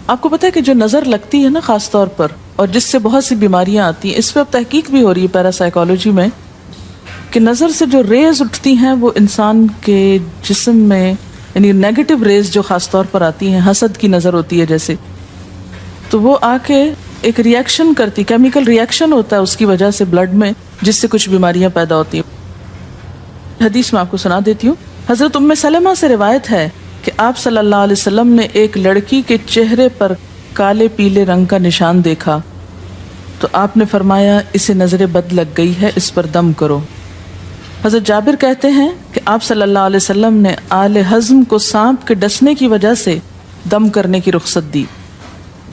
آپ کو پتہ ہے کہ جو نظر لگتی ہے نا خاص طور پر، اور جس سے بہت سی بیماریاں آتی ہیں، اس پہ اب تحقیق بھی ہو رہی ہے پیراسائیکالوجی میں، کہ نظر سے جو ریز اٹھتی ہیں وہ انسان کے جسم میں، یعنی نیگیٹو ریز جو خاص طور پر آتی ہیں، حسد کی نظر ہوتی ہے جیسے، تو وہ آ کے ایک ریئیکشن کرتی، کیمیکل ریئیکشن ہوتا ہے اس کی وجہ سے بلڈ میں، جس سے کچھ بیماریاں پیدا ہوتی ہیں۔ حدیث میں آپ کو سنا دیتی ہوں۔ حضرت ام سلمہ سے روایت ہے کہ آپ صلی اللہ علیہ وسلم نے ایک لڑکی کے چہرے پر کالے پیلے رنگ کا نشان دیکھا تو آپ نے فرمایا اسے نظر بد لگ گئی ہے، اس پر دم کرو۔ حضرت جابر کہتے ہیں کہ آپ صلی اللہ علیہ وسلم نے آل حزم کو سانپ کے ڈسنے کی وجہ سے دم کرنے کی رخصت دی،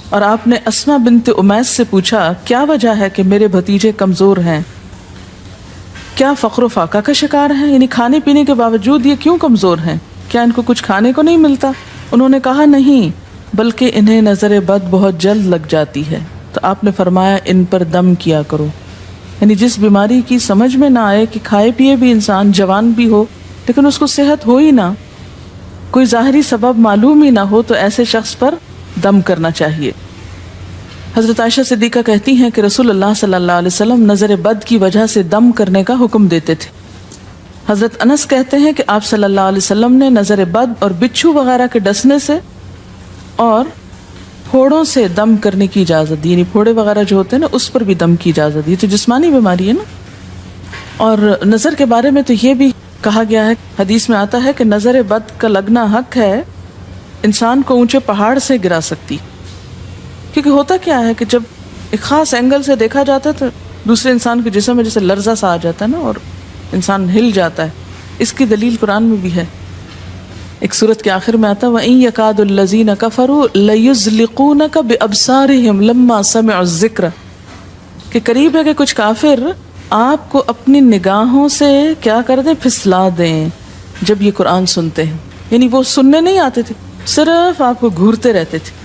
اور آپ نے اسماء بنت امیس سے پوچھا کیا وجہ ہے کہ میرے بھتیجے کمزور ہیں، کیا فقر و فاقہ کا شکار ہیں، یعنی کھانے پینے کے باوجود یہ کیوں کمزور ہیں، کیا ان کو کچھ کھانے کو نہیں ملتا؟ انہوں نے کہا نہیں، بلکہ انہیں نظر بد بہت جلد لگ جاتی ہے، تو آپ نے فرمایا ان پر دم کیا کرو۔ یعنی جس بیماری کی سمجھ میں نہ آئے کہ کھائے پیے بھی انسان جوان بھی ہو لیکن اس کو صحت ہو ہی نہ، کوئی ظاہری سبب معلوم ہی نہ ہو، تو ایسے شخص پر دم کرنا چاہیے۔ حضرت عائشہ صدیقہ کہتی ہیں کہ رسول اللہ صلی اللہ علیہ وسلم نظر بد کی وجہ سے دم کرنے کا حکم دیتے تھے۔ حضرت انس کہتے ہیں کہ آپ صلی اللہ علیہ وسلم نے نظر بد اور بچھو وغیرہ کے ڈسنے سے اور پھوڑوں سے دم کرنے کی اجازت دی، یعنی پھوڑے وغیرہ جو ہوتے ہیں نا اس پر بھی دم کی اجازت دی، تو جسمانی بیماری ہے نا۔ اور نظر کے بارے میں تو یہ بھی کہا گیا ہے، حدیث میں آتا ہے کہ نظر بد کا لگنا حق ہے، انسان کو اونچے پہاڑ سے گرا سکتی، کیونکہ ہوتا کیا ہے کہ جب ایک خاص اینگل سے دیکھا جاتا ہے تو دوسرے انسان کے جسم میں جیسے لرزہ سا آ جاتا ہے نا، اور انسان ہل جاتا ہے۔ اس کی دلیل قرآن میں بھی ہے، ایک سورت کے آخر میں آتا ہے وَإِن يَكَادُ الَّذِينَ كَفَرُوا لَيُزْلِقُونَكَ بِأَبْصَارِهِمْ لَمَّا سَمِعُوا الذِّكْرَ، کہ قریب ہے کہ کچھ کافر آپ کو اپنی نگاہوں سے کیا کر دیں، پھسلا دیں جب یہ قرآن سنتے ہیں۔ یعنی وہ سننے نہیں آتے تھے، صرف آپ کو گھورتے رہتے تھے۔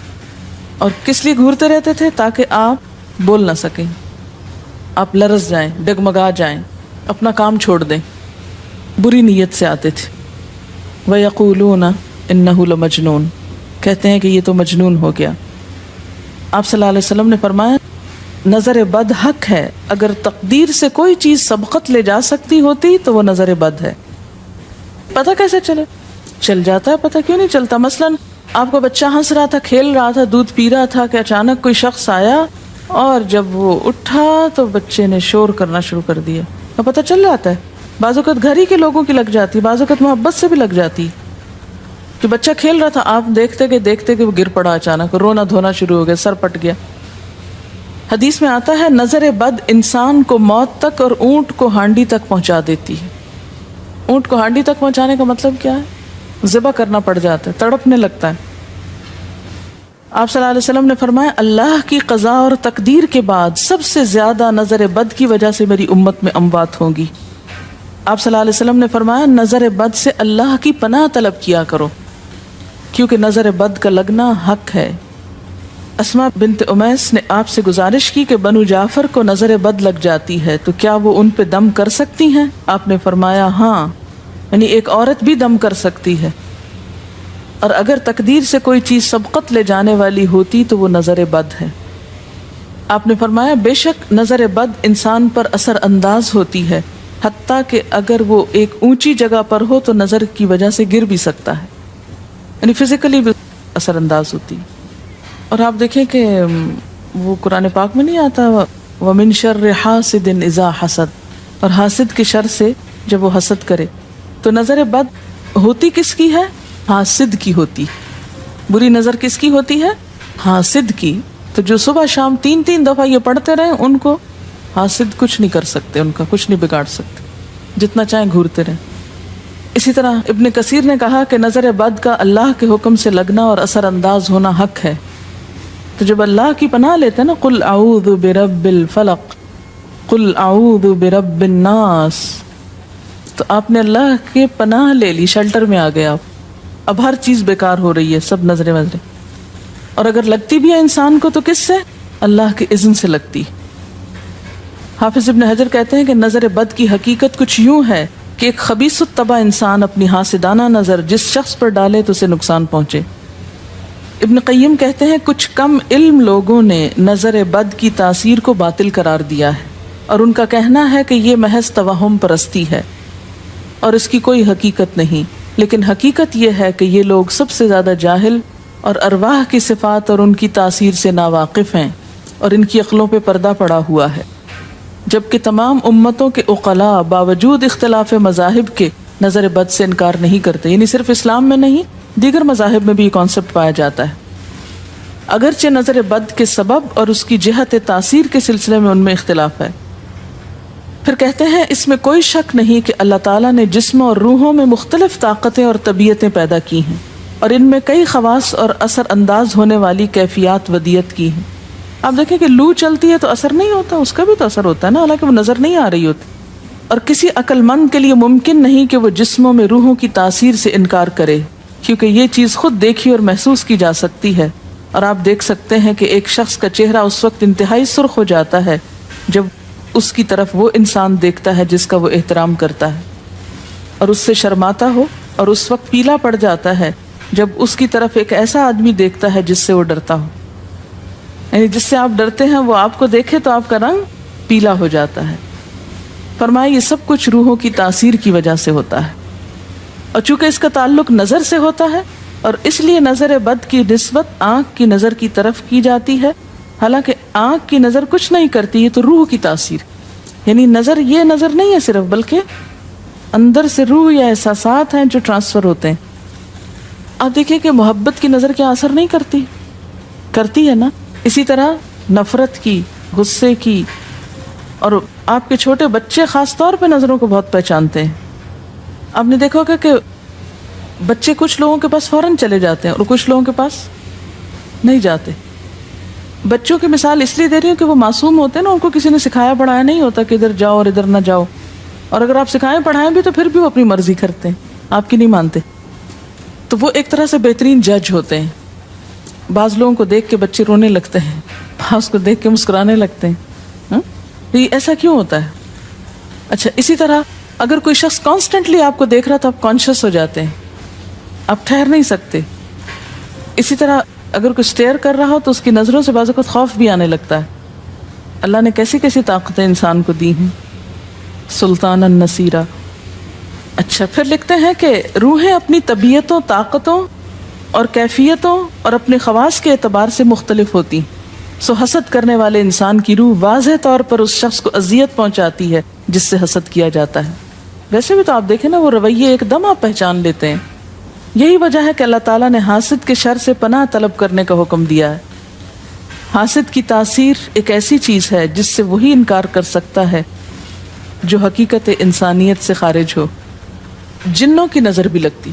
اور کس لیے گھورتے رہتے تھے؟ تاکہ آپ بول نہ سکیں، آپ لرز جائیں، ڈگمگا جائیں، اپنا کام چھوڑ دیں، بری نیت سے آتے تھے۔ وَيَقُولُونَ إِنَّهُ لَمَجْنُونَ، کہتے ہیں کہ یہ تو مجنون ہو گیا۔ آپ صلی اللہ علیہ وسلم نے فرمایا نظر بد حق ہے، اگر تقدیر سے کوئی چیز سبقت لے جا سکتی ہوتی تو وہ نظر بد ہے۔ پتہ کیسے چلے؟ چل جاتا ہے، پتہ کیوں نہیں چلتا؟ مثلاً آپ کا بچہ ہنس رہا تھا، کھیل رہا تھا، دودھ پی رہا تھا کہ اچانک کوئی شخص آیا اور جب وہ اٹھا تو بچے نے شور کرنا شروع کر دیا، تو پتہ چل جاتا ہے۔ بعض اوقات گھر ہی کے لوگوں کی لگ جاتی، بعض اوقات محبت سے بھی لگ جاتی، کہ بچہ کھیل رہا تھا، آپ دیکھتے کہ وہ گر پڑا، اچانک رونا دھونا شروع ہو گیا، سر پٹ گیا۔ حدیث میں آتا ہے نظر بد انسان کو موت تک اور اونٹ کو ہانڈی تک پہنچا دیتی ہے۔ اونٹ کو ہانڈی تک پہنچانے کا مطلب کیا ہے؟ ذبح کرنا پڑ جاتا ہے، تڑپنے لگتا ہے۔ آپ صلی اللہ علیہ وسلم نے فرمایا اللہ کی قضاء اور تقدیر کے بعد سب سے زیادہ نظر بد کی وجہ سے میری امت میں اموات ہوں گی۔ آپ صلی اللہ علیہ وسلم نے فرمایا نظر بد سے اللہ کی پناہ طلب کیا کرو، کیونکہ نظر بد کا لگنا حق ہے۔ اسماء بنت امیس نے آپ سے گزارش کی کہ بنو جعفر کو نظر بد لگ جاتی ہے تو کیا وہ ان پہ دم کر سکتی ہیں؟ آپ نے فرمایا ہاں، یعنی ایک عورت بھی دم کر سکتی ہے، اور اگر تقدیر سے کوئی چیز سبقت لے جانے والی ہوتی تو وہ نظر بد ہے۔ آپ نے فرمایا بے شک نظر بد انسان پر اثر انداز ہوتی ہے، حتیٰ کہ اگر وہ ایک اونچی جگہ پر ہو تو نظر کی وجہ سے گر بھی سکتا ہے، یعنی فزیکلی بھی اثر انداز ہوتی ہے۔ اور آپ دیکھیں کہ وہ قرآن پاک میں نہیں آتا وَمِن شَرِّ حَاسِدٍ إِذَا حَسَدَ، اور حاسد کے شر سے جب وہ حسد کرے۔ تو نظر بد ہوتی کس کی ہے؟ حاسد کی ہوتی۔ بری نظر کس کی ہوتی ہے؟ حاسد کی۔ تو جو صبح شام 3 دفعہ یہ پڑھتے رہیں ان کو حاسد کچھ نہیں کر سکتے، ان کا کچھ نہیں بگاڑ سکتے، جتنا چاہیں گھورتے رہیں۔ اسی طرح ابن کثیر نے کہا کہ نظر بد کا اللہ کے حکم سے لگنا اور اثر انداز ہونا حق ہے۔ تو جب اللہ کی پناہ لیتے ہیں نا قل اعوذ برب الفلق قل اعوذ برب الناس، تو آپ نے اللہ کے پناہ لے لی، شیلٹر میں آ گئے آپ۔ اب ہر چیز بیکار ہو رہی ہے، سب نظریں اور اگر لگتی بھی ہے انسان کو تو کس سے؟ اللہ کے اذن سے لگتی۔ حافظ ابن حجر کہتے ہیں کہ نظر بد کی حقیقت کچھ یوں ہے کہ ایک خبیث الطبع انسان اپنی حاسدانہ نظر جس شخص پر ڈالے تو اسے نقصان پہنچے۔ ابن قیم کہتے ہیں کچھ کم علم لوگوں نے نظر بد کی تاثیر کو باطل قرار دیا ہے اور ان کا کہنا ہے کہ یہ محض توہم پرستی ہے اور اس کی کوئی حقیقت نہیں، لیکن حقیقت یہ ہے کہ یہ لوگ سب سے زیادہ جاہل اور ارواح کی صفات اور ان کی تاثیر سے ناواقف ہیں اور ان کی عقلوں پہ پردہ پڑا ہوا ہے، جبکہ تمام امتوں کے عقلاء باوجود اختلاف مذاہب کے نظر بد سے انکار نہیں کرتے. یعنی صرف اسلام میں نہیں، دیگر مذاہب میں بھی یہ کانسیپٹ پایا جاتا ہے. اگرچہ نظر بد کے سبب اور اس کی جہت تاثیر کے سلسلے میں ان میں اختلاف ہے. پھر کہتے ہیں اس میں کوئی شک نہیں کہ اللہ تعالیٰ نے جسموں اور روحوں میں مختلف طاقتیں اور طبیعتیں پیدا کی ہیں اور ان میں کئی خواص اور اثر انداز ہونے والی کیفیات ودیت کی ہیں. آپ دیکھیں کہ لو چلتی ہے تو اثر نہیں ہوتا، اس کا بھی تو اثر ہوتا ہے نا، حالانکہ وہ نظر نہیں آ رہی ہوتی. اور کسی عقل مند کے لیے ممکن نہیں کہ وہ جسموں میں روحوں کی تاثیر سے انکار کرے، کیونکہ یہ چیز خود دیکھی اور محسوس کی جا سکتی ہے. اور آپ دیکھ سکتے ہیں کہ ایک شخص کا چہرہ اس وقت انتہائی سرخ ہو جاتا ہے جب اس کی طرف وہ انسان دیکھتا ہے جس کا وہ احترام کرتا ہے، اور اس سے شرماتا ہو، اور اس وقت پیلا پڑ جاتا ہے جب اس کی طرف ایک ایسا آدمی دیکھتا ہے جس سے وہ ڈرتا ہو. یعنی جس سے آپ ڈرتے ہیں وہ آپ کو دیکھے تو آپ کا رنگ پیلا ہو جاتا ہے. فرمایا یہ سب کچھ روحوں کی تاثیر کی وجہ سے ہوتا ہے، اور چونکہ اس کا تعلق نظر سے ہوتا ہے اور اس لیے نظر بد کی نسبت آنکھ کی نظر کی طرف کی جاتی ہے، حالانکہ آنکھ کی نظر کچھ نہیں کرتی، یہ تو روح کی تاثیر. یعنی نظر یہ نظر نہیں ہے صرف، بلکہ اندر سے روح یا احساسات ہیں جو ٹرانسفر ہوتے ہیں. آپ دیکھیں کہ محبت کی نظر کیا اثر نہیں کرتی؟ کرتی ہے نا. اسی طرح نفرت کی، غصے کی، اور آپ کے چھوٹے بچے خاص طور پہ نظروں کو بہت پہچانتے ہیں. آپ نے دیکھا ہوگا کہ بچے کچھ لوگوں کے پاس فوراً چلے جاتے ہیں اور کچھ لوگوں کے پاس نہیں جاتے. بچوں کی مثال اس لیے دے رہی ہوں کہ وہ معصوم ہوتے ہیں نا، ان کو کسی نے سکھایا پڑھایا نہیں ہوتا کہ ادھر جاؤ اور ادھر نہ جاؤ، اور اگر آپ سکھائیں پڑھائیں بھی تو پھر بھی وہ اپنی مرضی کرتے ہیں، آپ کی نہیں مانتے. تو وہ ایک طرح سے بہترین جج ہوتے ہیں. بعض لوگوں کو دیکھ کے بچے رونے لگتے ہیں، بعض کو دیکھ کے مسکرانے لگتے ہیں. یہ ایسا کیوں ہوتا ہے؟ اچھا، اسی طرح اگر کوئی شخص کانسٹنٹلی آپ کو دیکھ رہا تو آپ کانشیس ہو جاتے ہیں، آپ ٹھہر نہیں سکتے. اسی طرح اگر کوئی اسٹیئر کر رہا ہو تو اس کی نظروں سے بعض اوقات خوف بھی آنے لگتا ہے. اللہ نے کیسی کیسی طاقتیں انسان کو دی ہیں. سلطان النصیرہ. اچھا، پھر لکھتے ہیں کہ روحیں اپنی طبیعتوں، طاقتوں اور کیفیتوں اور اپنے خواص کے اعتبار سے مختلف ہوتی. سو حسد کرنے والے انسان کی روح واضح طور پر اس شخص کو اذیت پہنچاتی ہے جس سے حسد کیا جاتا ہے. ویسے بھی تو آپ دیکھیں نا، وہ رویے ایک دم آپ پہچان لیتے ہیں. یہی وجہ ہے کہ اللہ تعالیٰ نے حاسد کے شر سے پناہ طلب کرنے کا حکم دیا ہے. حاسد کی تاثیر ایک ایسی چیز ہے جس سے وہی انکار کر سکتا ہے جو حقیقت انسانیت سے خارج ہو. جنوں کی نظر بھی لگتی،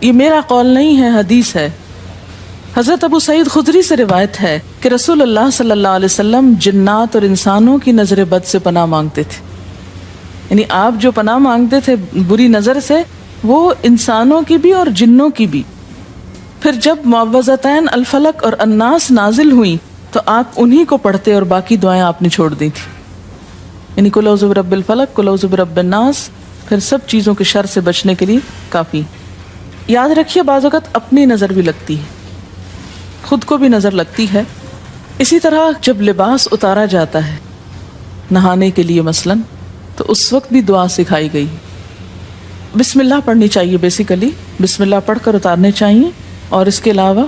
یہ میرا قول نہیں ہے، حدیث ہے. حضرت ابو سعید خدری سے روایت ہے کہ رسول اللہ صلی اللہ علیہ وسلم جنات اور انسانوں کی نظر بد سے پناہ مانگتے تھے. یعنی آپ جو پناہ مانگتے تھے بری نظر سے، وہ انسانوں کی بھی اور جنوں کی بھی. پھر جب معوذتین الفلق اور الناس نازل ہوئیں تو آپ انہی کو پڑھتے اور باقی دعائیں آپ نے چھوڑ دی تھی. یعنی قل اعوذ برب الفلق، قل اعوذ برب الناس، پھر سب چیزوں کے شر سے بچنے کے لیے کافی. یاد رکھیے بعض اوقات اپنی نظر بھی لگتی ہے، خود کو بھی نظر لگتی ہے. اسی طرح جب لباس اتارا جاتا ہے نہانے کے لیے مثلاً، تو اس وقت بھی دعا سکھائی گئی. بسم اللہ پڑھنی چاہیے، بیسیکلی بسم اللہ پڑھ کر اتارنے چاہیے. اور اس کے علاوہ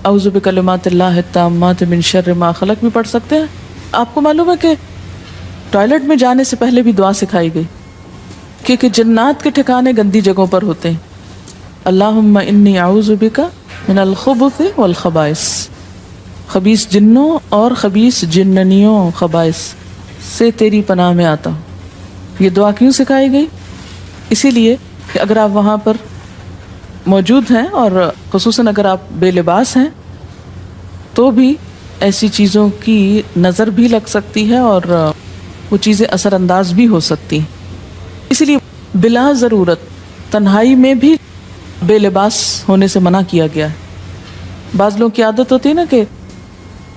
اعوذ بکلمات اللہ التامات من شر ما خلق بھی پڑھ سکتے ہیں. آپ کو معلوم ہے کہ ٹوائلٹ میں جانے سے پہلے بھی دعا سکھائی گئی، کیونکہ جنات کے ٹھکانے گندی جگہوں پر ہوتے ہیں. اللہم انی اعوذ بک من الخبث والخبائث، خبیث جنوں اور خبیث جننیوں، خبائث سے تیری پناہ میں آتا ہوں. یہ دعا کیوں سکھائی گئی؟ اسی لیے کہ اگر آپ وہاں پر موجود ہیں اور خصوصاً اگر آپ بے لباس ہیں تو بھی ایسی چیزوں کی نظر بھی لگ سکتی ہے اور وہ چیزیں اثر انداز بھی ہو سکتی ہیں. اسی لیے بلا ضرورت تنہائی میں بھی بے لباس ہونے سے منع کیا گیا ہے. بعض لوگوں کی عادت ہوتی ہے نا کہ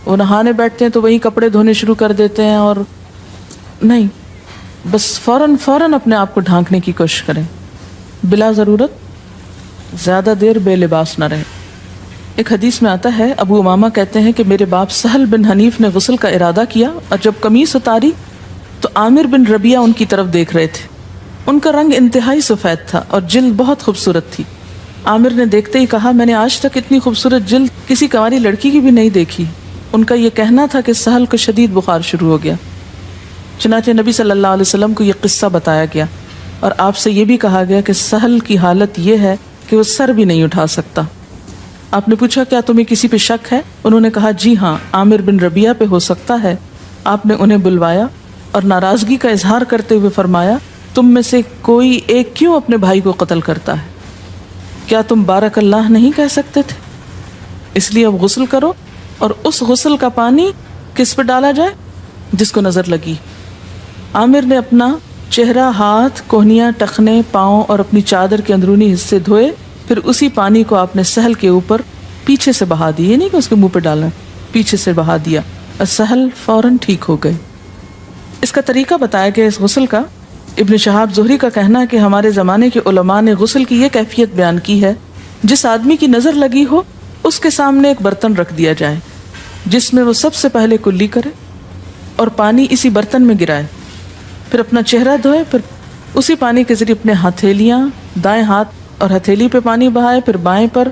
وہ نہانے بیٹھتے ہیں تو وہی کپڑے دھونے شروع کر دیتے ہیں، اور نہیں، بس فوراً اپنے آپ کو ڈھانکنے کی کوشش کریں. بلا ضرورت زیادہ دیر بے لباس نہ رہے. ایک حدیث میں آتا ہے، ابو امامہ کہتے ہیں کہ میرے باپ سہل بن حنیف نے غسل کا ارادہ کیا اور جب قمیص اتاری تو عامر بن ربیعہ ان کی طرف دیکھ رہے تھے. ان کا رنگ انتہائی سفید تھا اور جلد بہت خوبصورت تھی. عامر نے دیکھتے ہی کہا، میں نے آج تک اتنی خوبصورت جلد کسی کنواری لڑکی کی بھی نہیں دیکھی. ان کا یہ کہنا تھا کہ سہل کو شدید بخار شروع ہو گیا. چنانچہ نبی صلی اللہ علیہ وسلم کو یہ قصہ بتایا گیا اور آپ سے یہ بھی کہا گیا کہ سہل کی حالت یہ ہے کہ وہ سر بھی نہیں اٹھا سکتا. آپ نے پوچھا، کیا تمہیں کسی پہ شک ہے؟ انہوں نے کہا، جی ہاں، عامر بن ربیعہ پہ ہو سکتا ہے. آپ نے انہیں بلوایا اور ناراضگی کا اظہار کرتے ہوئے فرمایا، تم میں سے کوئی ایک کیوں اپنے بھائی کو قتل کرتا ہے؟ کیا تم بارک اللہ نہیں کہہ سکتے تھے؟ اس لیے اب غسل کرو، اور اس غسل کا پانی کس پہ ڈالا جائے؟ جس کو نظر لگی. عامر نے اپنا چہرہ، ہاتھ، کوہنیاں، ٹخنے، پاؤں اور اپنی چادر کے اندرونی حصے دھوئے. پھر اسی پانی کو آپ نے سہل کے اوپر پیچھے سے بہا دیا، یہ نہیں کہ اس کے منہ پہ ڈالنا، پیچھے سے بہا دیا اور سہل فوراً ٹھیک ہو گئے. اس کا طریقہ بتایا گیا اس غسل کا. ابن شہاب زہری کا کہنا ہے کہ ہمارے زمانے کے علماء نے غسل کی یہ کیفیت بیان کی ہے، جس آدمی کی نظر لگی ہو اس کے سامنے ایک برتن رکھ دیا جائے جس میں وہ سب سے پہلے کلی کرے اور پانی اسی برتن میں گرائے، پھر اپنا چہرہ دھوئے، پھر اسی پانی کے ذریعے اپنے ہتھیلیاں، دائیں ہاتھ اور ہتھیلی پہ پانی بہائے، پھر بائیں پر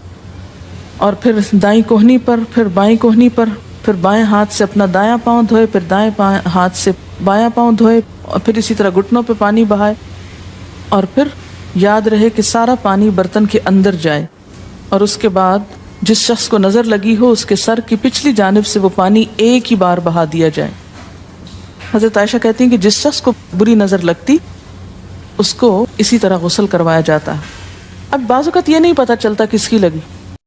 اور پھر دائیں کوہنی پر، پھر بائیں کوہنی پر، پھر بائیں ہاتھ سے اپنا دایاں پاؤں دھوئے، پھر دائیں ہاتھ سے بایاں پاؤں دھوئے، اور پھر اسی طرح گھٹنوں پہ پانی بہائے. اور پھر یاد رہے کہ سارا پانی برتن کے اندر جائے، اور اس کے بعد جس شخص کو نظر لگی ہو اس کے سر کی پچھلی جانب سے وہ پانی ایک ہی بار بہا دیا جائے. حضرت عائشہ کہتی ہیں کہ جس شخص کو بری نظر لگتی اس کو اسی طرح غسل کروایا جاتا ہے. اب بعض اوقات یہ نہیں پتہ چلتا کس کی لگی،